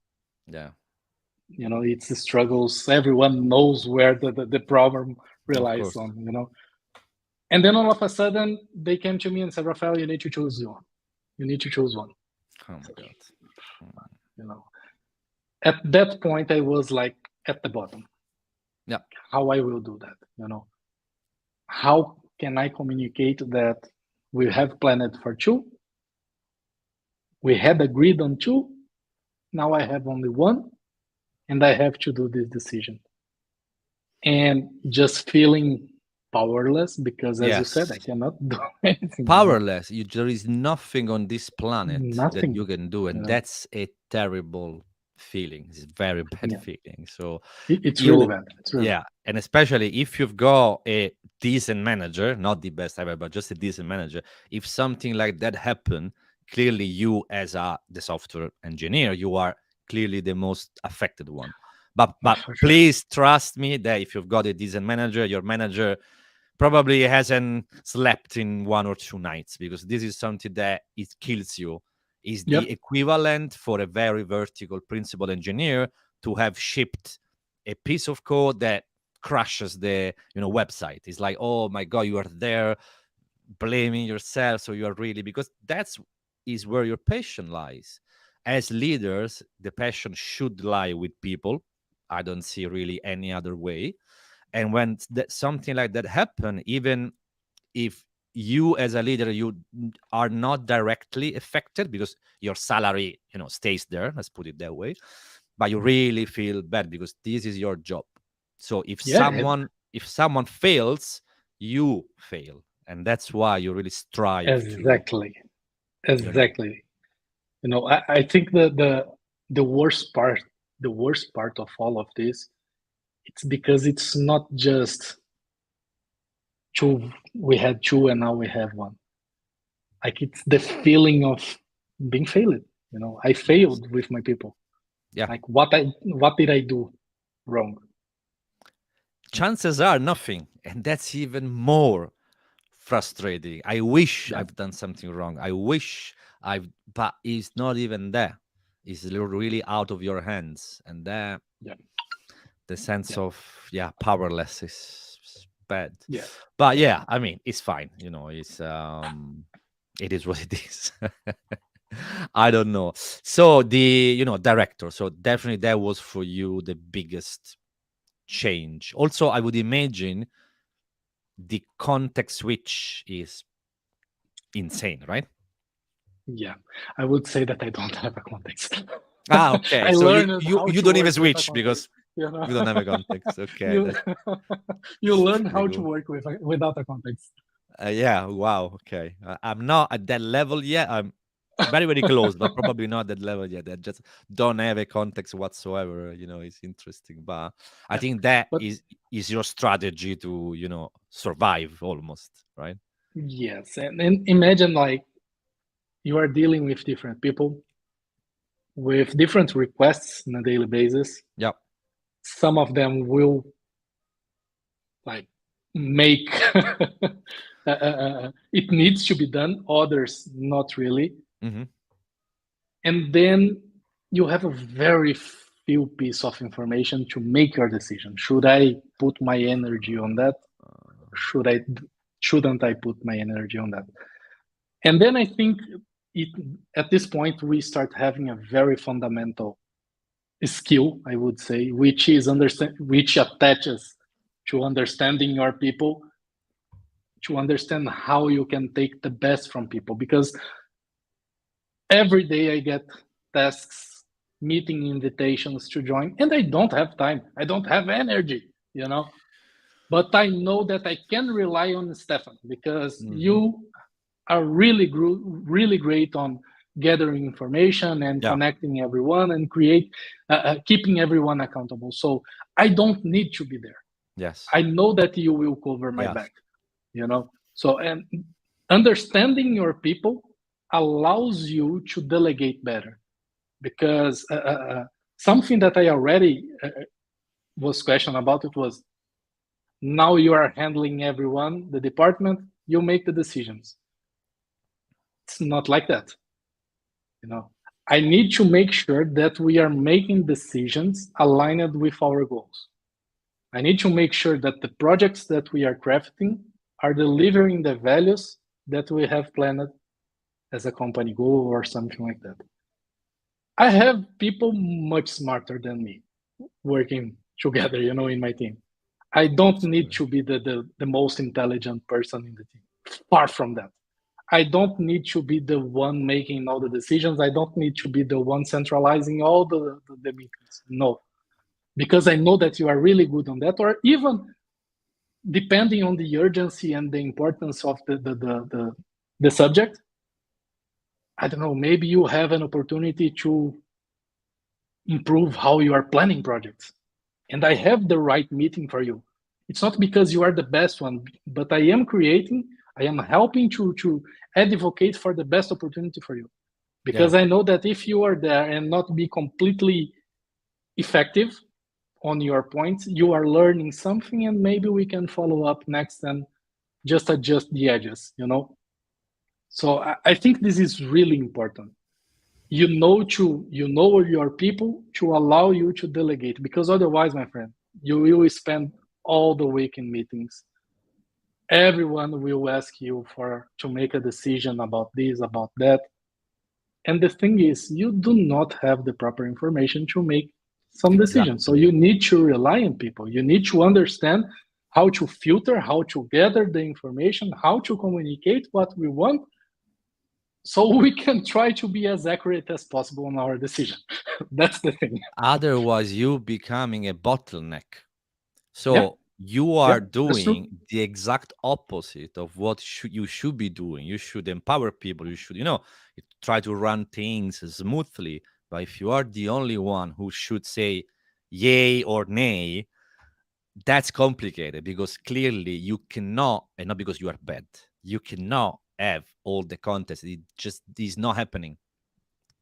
Speaker 2: its struggles. Everyone knows where the problem relies on. And then all of a sudden, they came to me and said, Raphael, you need to choose one. You need to choose one.
Speaker 1: Oh my God.
Speaker 2: At that point, I was like at the bottom.
Speaker 1: Yeah.
Speaker 2: How I will do that, How can I communicate that we have planned for 2? We had agreed on 2. Now I have only 1, and I have to do this decision. And just feeling powerless because, as you said, I cannot do anything.
Speaker 1: Powerless. There is nothing on this planet that
Speaker 2: Nothing.
Speaker 1: you can do, and that's a terrible feeling. It's a very bad feeling. So
Speaker 2: it's really bad. It's really
Speaker 1: bad. And especially if you've got a decent manager, not the best ever, but just a decent manager. If something like that happen, clearly you, as the software engineer, you are clearly the most affected one. But please trust me that if you've got a decent manager, your manager probably hasn't slept in 1 or 2 nights, because this is something that it kills you. Is the equivalent for a very vertical principal engineer to have shipped a piece of code that crashes the website. It's like, oh my God, you are there blaming yourself. So you are really, because that's is where your passion lies. As leaders, the passion should lie with people. I don't see really any other way. And when something like that happen, even if you as a leader, you are not directly affected because your salary, stays there, let's put it that way, but you really feel bad because this is your job. So if someone fails, you fail. And that's why you really strive
Speaker 2: exactly. I think the worst part of all of this, it's because it's not just 2, we had 2 and now we have 1. Like, it's the feeling of being failed. I failed with my people. Like, what did I do wrong?
Speaker 1: Chances are nothing, and that's even more frustrating. I wish I've done something wrong. I wish but it's not even there. It's really out of your hands, and that the sense of powerless is bad. But I mean, it's fine. It's it is what it is. I don't know. So the director. So definitely that was for you the biggest change. Also, I would imagine the context switch is insane, right?
Speaker 2: Yeah, I would say that I don't have a context.
Speaker 1: Okay.
Speaker 2: I
Speaker 1: So
Speaker 2: learned
Speaker 1: you don't even switch because you don't have a context. Okay.
Speaker 2: You learn how to work without a context.
Speaker 1: Wow. Okay. I'm not at that level yet. I'm very, very close, but probably not at that level yet. I just don't have a context whatsoever. It's interesting, but I think that is your strategy to survive almost, right?
Speaker 2: Yes, and imagine, like, you are dealing with different people with different requests on a daily basis.
Speaker 1: Yep.
Speaker 2: Some of them will make it needs to be done, others not really.
Speaker 1: Mm-hmm.
Speaker 2: And then you have a very few piece of information to make your decision. Should I put my energy on that? Shouldn't I put my energy on that? And then I think at this point we start having a very fundamental skill, I would say, which attaches to understanding your people, to understand how you can take the best from people. Because every day I get tasks, meeting invitations to join, and I don't have time. I don't have energy, But I know that I can rely on Stefan because you are really great on gathering information and connecting everyone and keeping everyone accountable. So I don't need to be there.
Speaker 1: Yes.
Speaker 2: I know that you will cover my back, So, and understanding your people allows you to delegate better, because something that I already was questioned about it was, now you are handling everyone, the department, you make the decisions. it's not like that. I need to make sure that we are making decisions aligned with our goals. I need to make sure that the projects that we are crafting are delivering the values that we have planned as a company goal or something like that. I have people much smarter than me working together, in my team. I don't need to be the most intelligent person in the team. Far from that. I don't need to be the one making all the decisions. I don't need to be the one centralizing all the meetings. No, because I know that you are really good on that, or even depending on the urgency and the importance of the subject, I don't know, maybe you have an opportunity to improve how you are planning projects. And I have the right meeting for you. It's not because you are the best one, but I am helping to advocate for the best opportunity for you. Because I know that if you are there and not be completely effective on your points, you are learning something, and maybe we can follow up next and just adjust the edges, So I think this is really important. You know your people to allow you to delegate, because otherwise, my friend, you will spend all the week in meetings. Everyone will ask you to make a decision about this, about that. And the thing is, you do not have the proper information to make some decisions. So you need to rely on people. You need to understand how to filter, how to gather the information, how to communicate what we want, so we can try to be as accurate as possible on our decision. That's the thing.
Speaker 1: Otherwise, you becoming a bottleneck. So you are doing the exact opposite of what you should be doing. You should empower people. You should, try to run things smoothly. But if you are the only one who should say yay or nay, that's complicated, because clearly you cannot, and not because you are bad, you cannot have all the context. It just is not happening.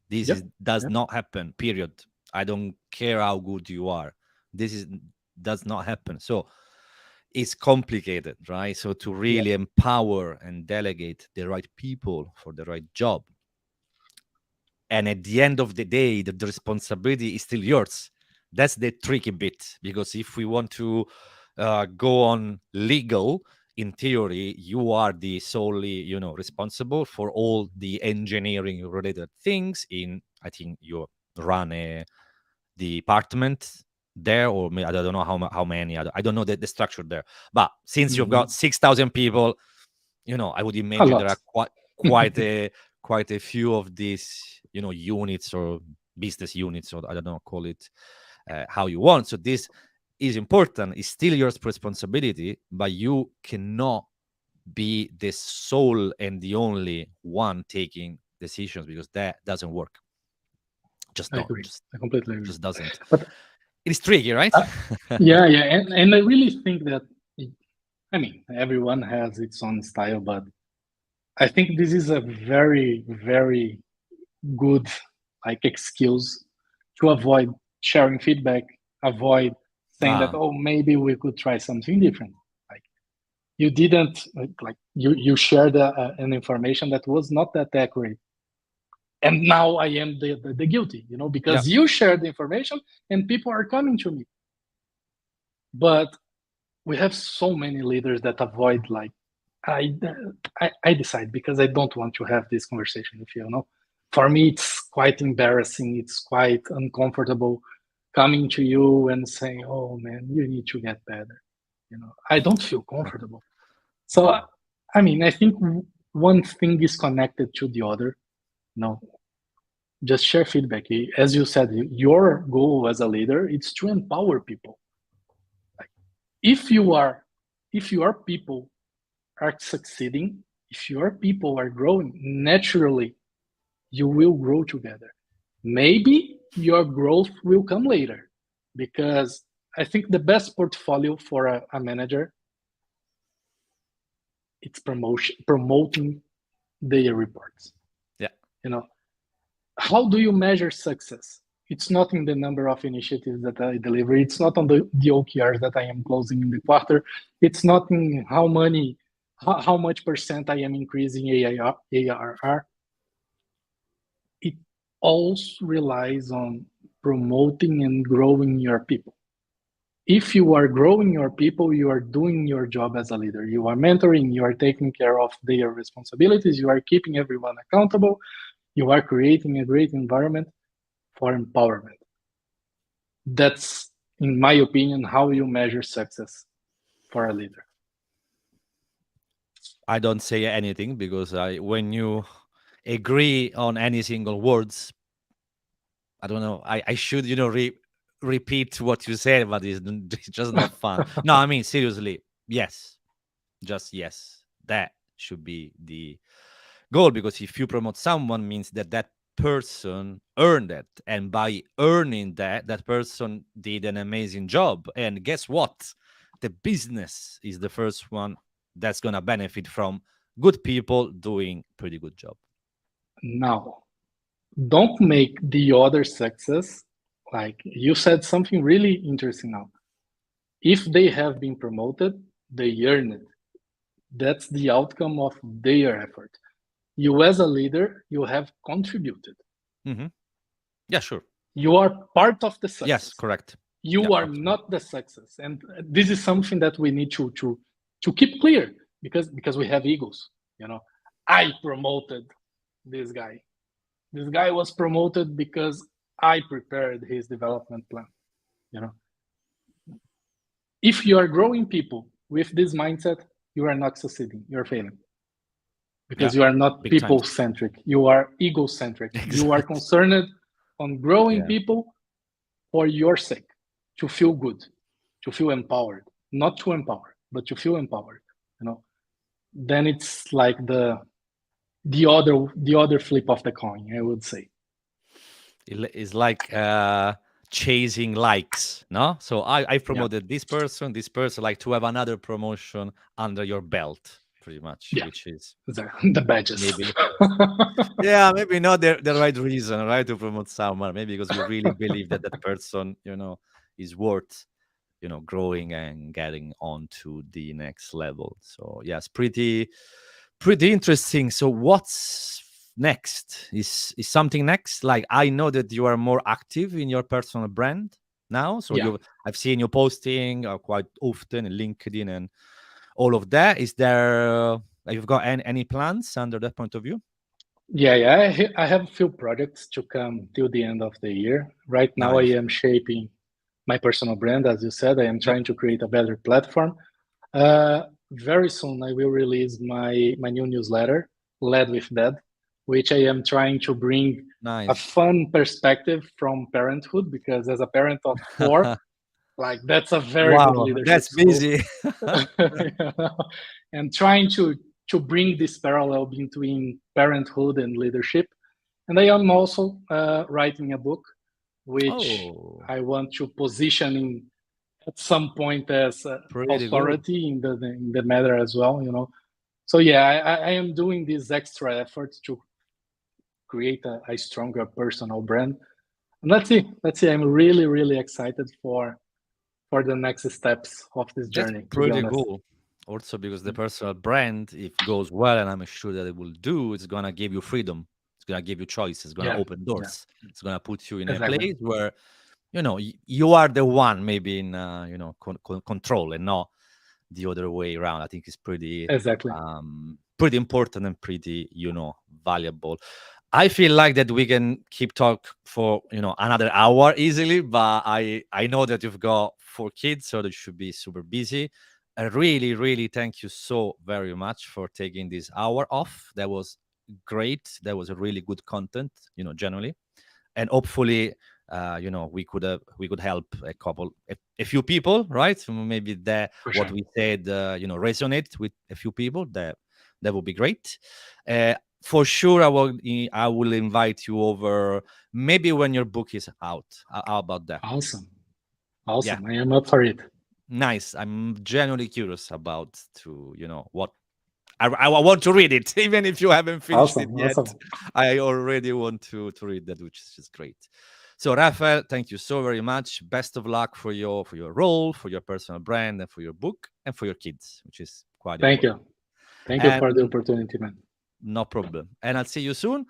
Speaker 1: This does not happen, period. I don't care how good you are. Does not happen. So it's complicated, right? So to really empower and delegate the right people for the right job. And at the end of the day, the responsibility is still yours. That's the tricky bit, because if we want to go on legal, in theory, you are the solely, responsible for all the engineering related things. I think you run a department there, or I don't know how many. I don't know the structure there. But since you've got 6,000 people, I would imagine there are quite a few of these, units or business units, or I don't know, call it how you want. So this is important. It's still your responsibility, but you cannot be the sole and the only one taking decisions, because that doesn't work. Just not.
Speaker 2: I completely agree.
Speaker 1: Just doesn't.
Speaker 2: But
Speaker 1: it's tricky, right?
Speaker 2: Yeah. And I really think that, everyone has its own style, but I think this is a very, very good excuse to avoid sharing feedback, avoid saying that, maybe we could try something different. You didn't you shared an information that was not that accurate, and now I am the guilty, because you shared the information and people are coming to me. But we have so many leaders that avoid, I decide because I don't want to have this conversation with you. For me, it's quite embarrassing. It's quite uncomfortable coming to you and saying, "Oh man, you need to get better." I don't feel comfortable. So, I think one thing is connected to the other. Just share feedback. As you said, your goal as a leader is to empower people. If your people are succeeding, if your people are growing, naturally, you will grow together. Maybe your growth will come later, because I think the best portfolio for a manager, it's promoting their reports. How do you measure success? It's not in the number of initiatives that I deliver. It's not on the OKRs that I am closing in the quarter. It's not in how much percent I am increasing ARR. also relies on promoting and growing your people. If you are growing your people, you are doing your job as a leader. You are mentoring, you are taking care of their responsibilities, you are keeping everyone accountable, you are creating a great environment for empowerment. That's, in my opinion, how you measure success for a leader.
Speaker 1: I don't say anything because when you agree on any single words, I don't know. I should, repeat what you said, but it's just not fun. No, I mean seriously. Yes, just yes. That should be the goal because if you promote someone, means that that person earned it, and by earning that, that person did an amazing job. And guess what? The business is the first one that's gonna benefit from good people doing pretty good job.
Speaker 2: Now, don't make the other success, like you said something really interesting now. If they have been promoted, they earn it. That's the outcome of their effort. You, as a leader, you have contributed.
Speaker 1: Hmm. Yeah, sure.
Speaker 2: You are part of the
Speaker 1: Yes,
Speaker 2: success.
Speaker 1: correct. Yeah,
Speaker 2: You are
Speaker 1: absolutely.
Speaker 2: not the success, and this is something that we need to keep clear, because we have egos. I promoted this guy. This guy was promoted because I prepared his development plan. You know, if you are growing people with this mindset, you are not succeeding. You're failing
Speaker 1: Yeah,
Speaker 2: because you are not
Speaker 1: big times.
Speaker 2: people centric. You are egocentric. You are
Speaker 1: Exactly.
Speaker 2: concerned on growing
Speaker 1: Yeah.
Speaker 2: people for your sake, to feel good, to feel empowered, not to empower, but to feel empowered. You know, then it's like the other flip of the coin, I would say.
Speaker 1: It's like chasing likes, no? So I
Speaker 2: Yeah,
Speaker 1: promoted this person, like to have another promotion under your belt, pretty much,
Speaker 2: yeah,
Speaker 1: which is
Speaker 2: the badges.
Speaker 1: maybe, yeah, maybe not the right reason, right, to promote someone. Maybe because you really believe that that person, is worth, growing and getting on to the next level. So yes, pretty interesting. So what's next? Is something next? Like I know that you are more active in your personal brand now. So
Speaker 2: Yeah,
Speaker 1: I've seen you posting quite often in LinkedIn and all of that. Is there you've got any plans under that point of view?
Speaker 2: yeah. I have a few projects to come till the end of the year. Right now, I
Speaker 1: Nice.
Speaker 2: am shaping my personal brand. As you said, I am
Speaker 1: Yep.
Speaker 2: trying to create a better platform. Very soon, I will release my new newsletter, Led with Dad, which I am trying to bring a
Speaker 1: Nice.
Speaker 2: fun perspective from parenthood, because as a parent of four, like that's a very good
Speaker 1: Wow,
Speaker 2: leadership
Speaker 1: that's
Speaker 2: school.
Speaker 1: busy.
Speaker 2: And trying to bring this parallel between parenthood and leadership. And I am also writing a book, which
Speaker 1: Oh,
Speaker 2: I want to position at some point as
Speaker 1: pretty good.
Speaker 2: authority in the matter as well. So yeah, I am doing this extra effort to create a stronger personal brand. And let's see. I'm really really excited for the next steps of this
Speaker 1: That's
Speaker 2: journey, to be
Speaker 1: pretty
Speaker 2: honest.
Speaker 1: cool. Also, because the personal brand, if goes well, and I'm sure that it will do, it's gonna give you freedom. It's gonna give you choice. It's gonna
Speaker 2: Yeah,
Speaker 1: open
Speaker 2: yeah,
Speaker 1: doors. It's gonna put you in a
Speaker 2: exactly,
Speaker 1: place where you are the one, maybe in control, and not the other way around. I think it's
Speaker 2: exactly.
Speaker 1: pretty important and pretty valuable. I feel like that we can keep talk for another hour easily, but I know that you've got 4 kids, so that you should be super busy. I really, really thank you so very much for taking this hour off. That was great. That was a really good content, generally, and hopefully we could help a few people, right? So maybe that
Speaker 2: For
Speaker 1: what
Speaker 2: sure.
Speaker 1: we said resonate with a few people. That would be great. For sure, I will invite you over maybe when your book is out. How about that?
Speaker 2: Awesome.
Speaker 1: Yeah,
Speaker 2: Awesome. I am up for it.
Speaker 1: nice. I'm genuinely curious about to what I want to read it, even if you haven't finished it
Speaker 2: Awesome.
Speaker 1: yet.
Speaker 2: Awesome.
Speaker 1: I already want to read that, which is just great. So, Raphael, thank you so very much. Best of luck for your role, for your personal brand, and for your book, and for your kids, which is quite
Speaker 2: Thank
Speaker 1: important.
Speaker 2: you. Thank you
Speaker 1: And
Speaker 2: for the opportunity, man.
Speaker 1: no problem. And I'll see you soon.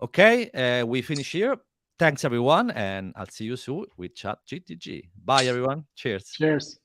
Speaker 1: Okay, we finish here. Thanks everyone, and I'll see you soon with ChatGDG. Bye everyone. Cheers.
Speaker 2: Cheers.